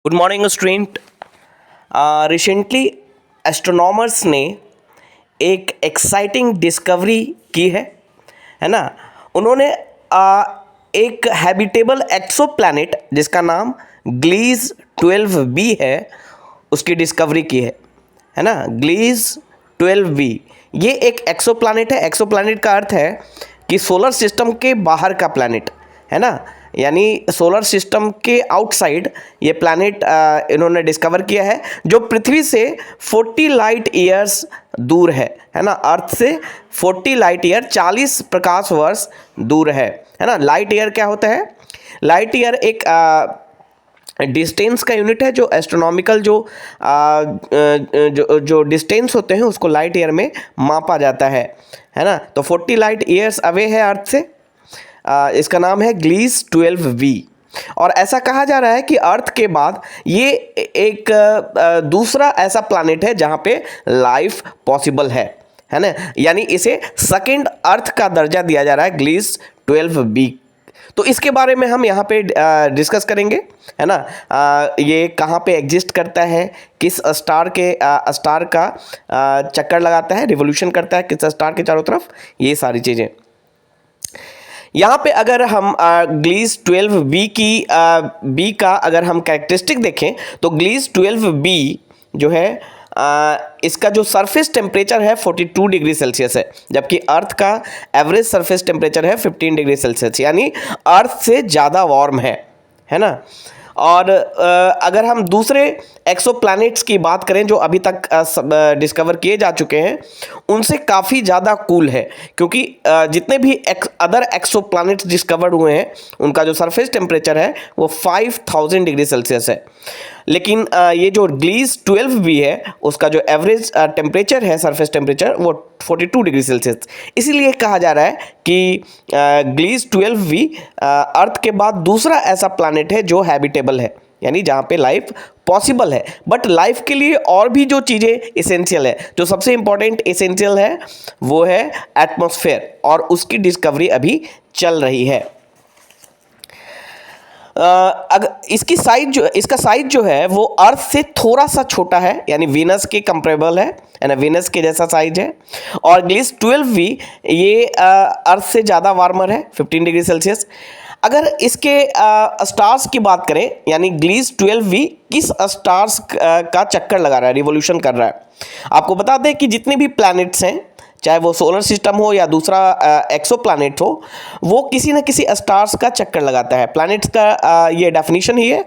Good morning student. Recently astronomers ने एक exciting discovery की है ना। उन्होंने एक हैबिटेबल एक्सोप्लैनेट जिसका नाम ग्लीज 12b है उसकी डिस्कवरी की है ना। ग्लीज 12b ये एक एक्सोप्लैनेट है। एक्सोप्लैनेट का अर्थ है कि सोलर सिस्टम के बाहर का प्लैनेट, है ना। यानी सोलर सिस्टम के आउटसाइड ये प्लैनेट इन्होंने डिस्कवर किया है जो पृथ्वी से 40 लाइट ईयर्स दूर है ना। अर्थ से 40 लाइट ईयर 40 प्रकाश वर्ष दूर है ना। लाइट ईयर क्या होता है? लाइट ईयर एक डिस्टेंस का यूनिट है जो एस्ट्रोनॉमिकल जो डिस्टेंस होते हैं उसको लाइट ईयर में मापा जाता है ना। तो 40 लाइट ईयर्स अवे है अर्थ से। इसका नाम है ग्लीज 12b और ऐसा कहा जा रहा है कि अर्थ के बाद ये एक दूसरा ऐसा प्लैनेट है जहाँ पे लाइफ पॉसिबल है ना। यानी इसे सेकंड अर्थ का दर्जा दिया जा रहा है ग्लीज 12b। तो इसके बारे में हम यहाँ पे डिस्कस करेंगे, है ना। ये कहाँ पे एग्जिस्ट करता है, किस स्टार का चक्कर लगाता है, रिवोल्यूशन करता है किस स्टार के चारों तरफ, ये सारी चीज़ें। यहाँ पे अगर हम ग्लीज 12b बी का अगर हम कैरेक्टरिस्टिक देखें तो ग्लीज 12b जो है इसका जो सरफेस टेम्परेचर है 42 डिग्री सेल्सियस है, जबकि अर्थ का एवरेज सरफेस टेम्परेचर है 15 डिग्री सेल्सियस, यानी अर्थ से ज़्यादा वार्म है ना। और अगर हम दूसरे एक्सोप्लैनेट्स की बात करें जो अभी तक डिस्कवर किए जा चुके हैं उनसे काफ़ी ज़्यादा कूल है, क्योंकि जितने भी अदर एक्सोप्लैनेट्स डिस्कवर्ड हुए हैं उनका जो सरफेस टेम्परेचर है वो 5000 डिग्री सेल्सियस है। लेकिन ये जो ग्लीज 12b है उसका जो एवरेज टेम्परेचर है, सरफेस टेम्परेचर, वो 42 डिग्री सेल्सियस। इसीलिए कहा जा रहा है कि ग्लीज 12b अर्थ के बाद दूसरा ऐसा प्लैनेट है जो हैबिटेबल है, यानी जहाँ पे लाइफ पॉसिबल है। बट लाइफ के लिए और भी जो चीज़ें इसेंशियल है, जो सबसे इंपॉर्टेंट इसेंशियल है वो है एटमॉस्फेयर, और उसकी डिस्कवरी अभी चल रही है। अगर इसका साइज जो है वो अर्थ से थोड़ा सा छोटा है, यानी वीनस के कंपेरेबल है ना, वीनस के जैसा साइज है। और ग्लीज 12b ये अर्थ से ज़्यादा वार्मर है 15 डिग्री सेल्सियस। अगर इसके स्टार्स की बात करें, यानी ग्लीज 12b किस स्टार्स का चक्कर लगा रहा है, रिवोल्यूशन कर रहा है, आपको बता दें कि जितने भी प्लैनेट्स हैं, चाहे वो सोलर सिस्टम हो या दूसरा एक्सो प्लैनेट हो, वो किसी न किसी स्टार्स का चक्कर लगाता है। प्लैनेट्स का ये डेफिनेशन ही है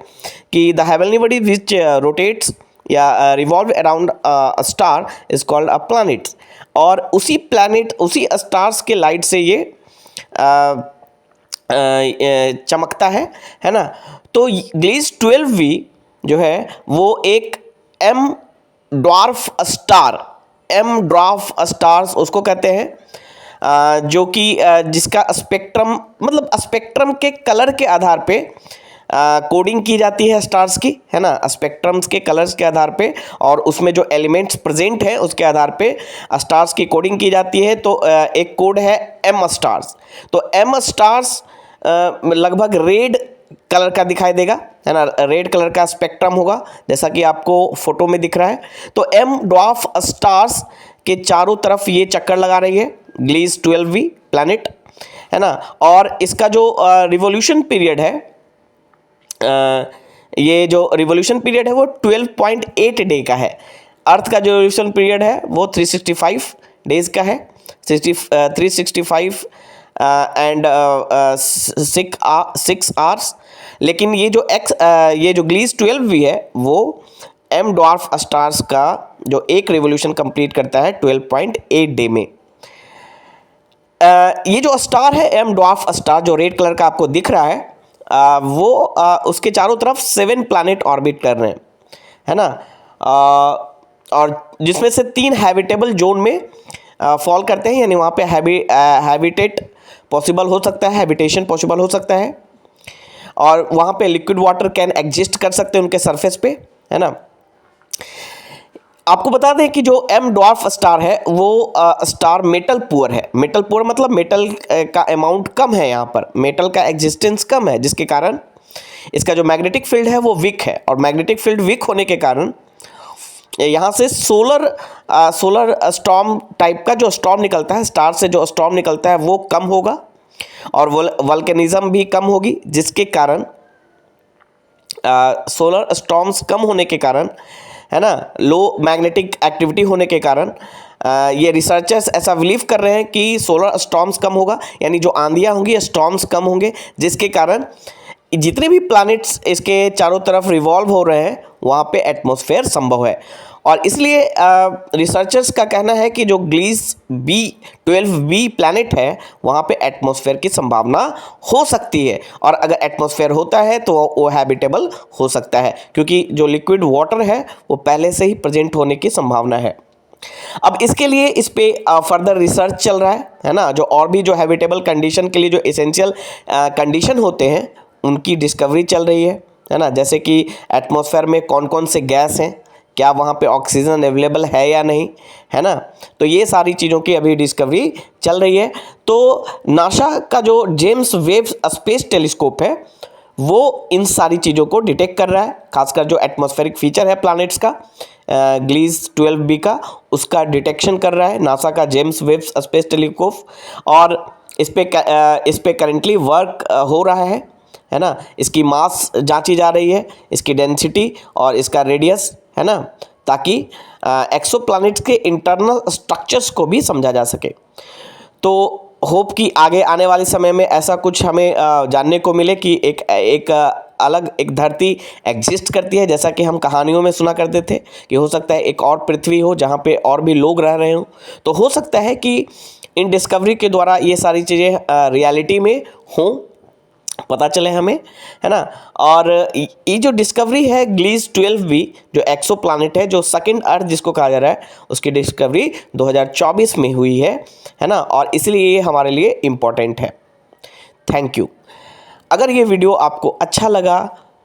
कि the heavenly body which rotates या revolve around a star is called a planet. और उसी स्टार्स के लाइट से ये चमकता है ना। तो ग्लीज 12b जो है वो एक एम ड्वार्फ स्टार्स उसको कहते हैं, जो कि जिसका स्पेक्ट्रम, मतलब स्पेक्ट्रम के कलर के आधार पे कोडिंग की जाती है स्टार्स की, है ना। स्पेक्ट्रम्स के कलर्स के आधार पे और उसमें जो एलिमेंट्स प्रेजेंट हैं उसके आधार पे स्टार्स की कोडिंग की जाती है। तो एक कोड है एम स्टार्स। तो एम स्टार्स लगभग रेड कलर का दिखाई देगा, है ना। रेड कलर का स्पेक्ट्रम होगा जैसा कि आपको फोटो में दिख रहा है। तो एम ड्वार्फ स्टार्स के चारों तरफ ये चक्कर लगा रही है ग्लीज 12b प्लैनेट, है ना। और इसका जो रिवोल्यूशन पीरियड है, ये जो रिवोल्यूशन पीरियड है वो 12.8 डे का है। अर्थ का जो रिवोल्यूशन पीरियड है वो 365 डेज का है, 365 एंड 6 आवर्स। लेकिन ये जो ग्लीज 12b है वो एम ड्वार्फ स्टार्स का जो एक रिवोल्यूशन कंप्लीट करता है 12.8 डे में। ये जो स्टार है एम ड्वार्फ स्टार, जो रेड कलर का आपको दिख रहा है, वो उसके चारों तरफ 7 प्लैनेट ऑर्बिट कर रहे हैं, है ना। और जिसमें से 3 हैबिटेबल जोन में फॉल करते हैं, यानी वहाँ पे हैबिटेट पॉसिबल हो सकता है, हैबिटेशन पॉसिबल हो सकता है, और वहाँ पे लिक्विड वाटर कैन एग्जिस्ट कर सकते हैं उनके सरफेस पे, है ना। आपको बता दें कि जो एम ड्वार्फ स्टार है वो स्टार मेटल पुअर है। मेटल पुअर मतलब मेटल का अमाउंट कम है, यहाँ पर मेटल का एग्जिस्टेंस कम है, जिसके कारण इसका जो मैग्नेटिक फील्ड है वो वीक है, और मैग्नेटिक फील्ड वीक होने के कारण यहाँ से सोलर स्टॉर्म टाइप का जो स्टॉर्म निकलता है, स्टार से जो स्टॉर्म निकलता है वो कम होगा, और वल्केनिज्म भी कम होगी, जिसके कारण सोलर स्टॉर्म्स कम होने के कारण, है ना, लो मैग्नेटिक एक्टिविटी होने के कारण ये रिसर्चर्स ऐसा बिलीव कर रहे हैं कि सोलर स्टॉर्म्स कम होगा, यानी जो आंधियाँ होंगी, स्टॉर्म्स कम होंगे, जिसके कारण जितने भी प्लैनेट्स इसके चारों तरफ रिवॉल्व हो रहे हैं वहाँ पे एटमॉस्फेयर संभव है। और इसलिए रिसर्चर्स का कहना है कि जो ग्लीस B12b प्लैनेट है वहाँ पे एटमॉस्फेयर की संभावना हो सकती है, और अगर एटमॉस्फेयर होता है तो वो हैबिटेबल हो सकता है, क्योंकि जो लिक्विड वाटर है वो पहले से ही प्रेजेंट होने की संभावना है। अब इसके लिए इस पे फर्दर रिसर्च चल रहा है ना, जो और भी जो हैबिटेबल कंडीशन के लिए जो एसेंशियल कंडीशन होते हैं उनकी डिस्कवरी चल रही है ना, जैसे कि एटमॉस्फेयर में कौन कौन से गैस हैं, क्या वहाँ पे ऑक्सीजन अवेलेबल है या नहीं, है ना, तो ये सारी चीज़ों की अभी डिस्कवरी चल रही है। तो नासा का जो जेम्स वेब स्पेस टेलीस्कोप है वो इन सारी चीज़ों को डिटेक्ट कर रहा है, खासकर जो एटमॉस्फेरिक फीचर है प्लैनेट्स का, ग्लीस 12b का, उसका डिटेक्शन कर रहा है नासा का जेम्स वेब स्पेस टेलीस्कोप, और इस पे करेंटली वर्क हो रहा है ना। इसकी मास जांची जा रही है, इसकी डेंसिटी और इसका रेडियस, है ना, ताकि एक्सोप्लैनेट्स के इंटरनल स्ट्रक्चर्स को भी समझा जा सके। तो होप कि आगे आने वाले समय में ऐसा कुछ हमें जानने को मिले कि एक अलग एक धरती एग्जिस्ट करती है, जैसा कि हम कहानियों में सुना करते थे कि हो सकता है एक और पृथ्वी हो जहाँ पे और भी लोग रह रहे हों। तो हो सकता है कि इन डिस्कवरी के द्वारा ये सारी चीज़ें रियलिटी में हों, पता चले हमें, है ना। और ये जो डिस्कवरी है ग्लीस 12b जो एक्सो प्लानिट है, जो सेकंड अर्थ जिसको कहा जा रहा है, उसकी डिस्कवरी 2024 में हुई है ना, और इसलिए ये हमारे लिए इम्पोर्टेंट है। Thank you. अगर ये वीडियो आपको अच्छा लगा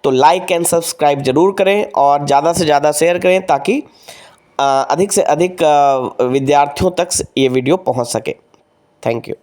तो लाइक एंड सब्सक्राइब ज़रूर करें और ज़्यादा से ज़्यादा शेयर करें, ताकि अधिक से अधिक विद्यार्थियों तक ये वीडियो पहुंच सके। Thank you.